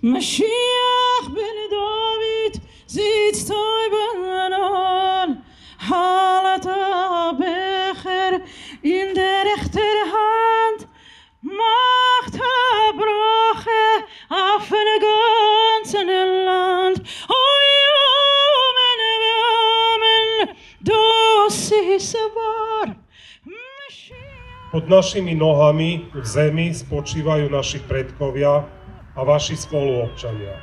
Mashiach ben David sitzt überall, halet Becher in der rechten Hand, macht Brache auf dem ganzen Land. Amen, das ist wahr. Pod našimi nohami v zemi spočívajú naši predkovia a vaši spoluobčania.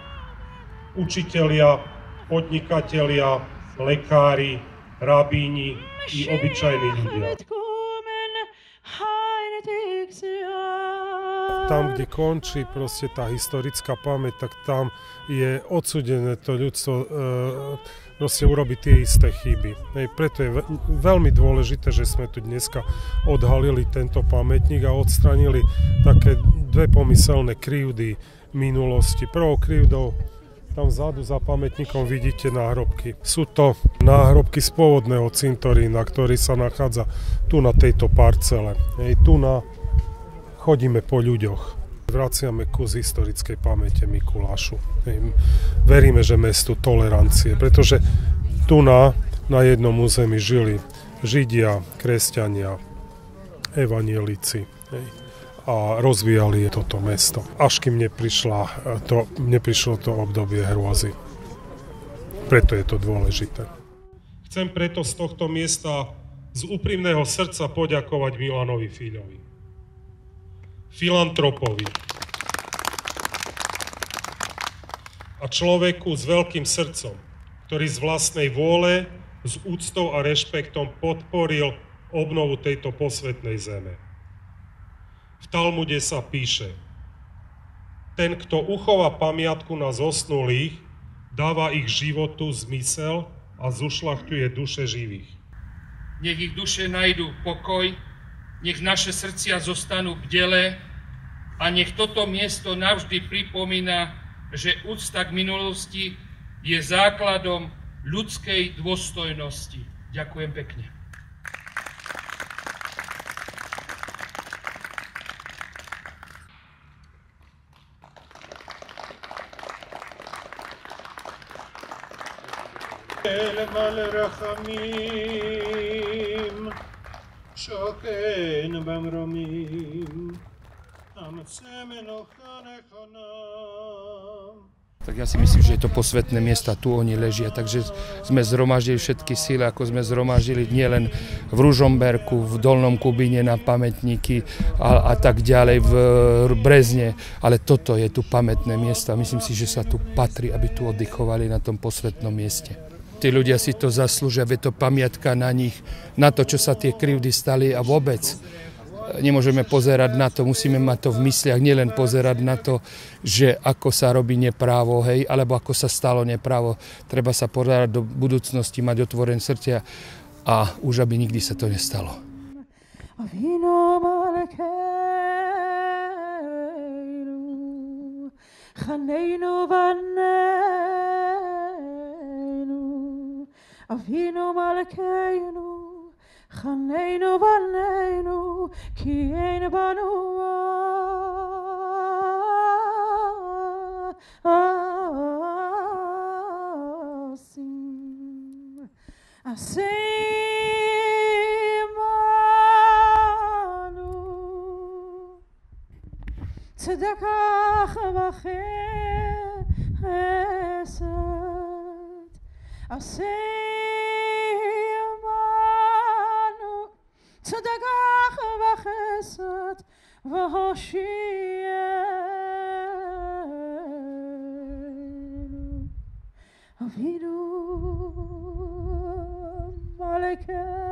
Učitelia, podnikatelia, lekári, rabíni i obyčajní ľudia. Tam, kde končí proste tá historická pamäť, tak tam je odsudené to ľudstvo proste urobiť tie isté chyby. Preto je veľmi dôležité, že sme tu dneska odhalili tento pamätník a odstranili také dve pomyselné krivdy minulosti. Prvou krivdou tam vzadu za pamätníkom vidíte náhrobky. Sú to náhrobky z pôvodného cintorína, ktorý sa nachádza tu na tejto parcele. Tu chodíme po ľuďoch. Vraciame kus historickej pamäte Mikulášu. Veríme, že mesto tolerancie, pretože tu na jednom území žili Židia, kresťania, evanielici a rozvíjali toto mesto. Až kým neprišlo to obdobie hrôzy. Preto je to dôležité. Chcem preto z tohto miesta z úprimného srdca poďakovať Milanovi Fíľovi, filantropovi a človeku s veľkým srdcom, ktorý z vlastnej vôle, s úctou a rešpektom podporil obnovu tejto posvätnej zeme. V Talmude sa píše: ten, kto uchová pamiatku na zosnulých, dáva ich životu zmysel a zušľachtuje duše živých. Nech ich duše nájdu pokoj, nech naše srdcia zostanú bdelé a nech toto miesto navždy pripomína, že úcta k minulosti je základom ľudskej dôstojnosti. Ďakujem pekne. שוכן במרומים, Tak ja si myslím, že je to posvätné miesta, tu oni ležia, takže sme zhromaždili všetky síly, ako sme zhromaždili nielen v Ružomberku, v Dolnom Kubíne na pamätníky a tak ďalej, v Brezne, ale toto je tu pamätné miesto a myslím si, že sa tu patrí, aby tu oddychovali na tom posvätnom mieste. Tí ľudia si to zaslúžia, je to pamiatka na nich, na to, čo sa tie krivdy stali a vôbec nemôžeme pozerať na to, musíme mať to v mysliach, nielen pozerať na to, že ako sa robí neprávo, hej, alebo ako sa stalo neprávo. Treba sa pozerať do budúcnosti, mať otvorené srdcia a už aby nikdy sa to nestalo. Avinu Malkeinu, Chaneinu Baneinu, Ki ein banu Asim, Asim Anu, Tzedakah v'chesed, Asim צדקה וחסד והושיענו אבינו מלכנו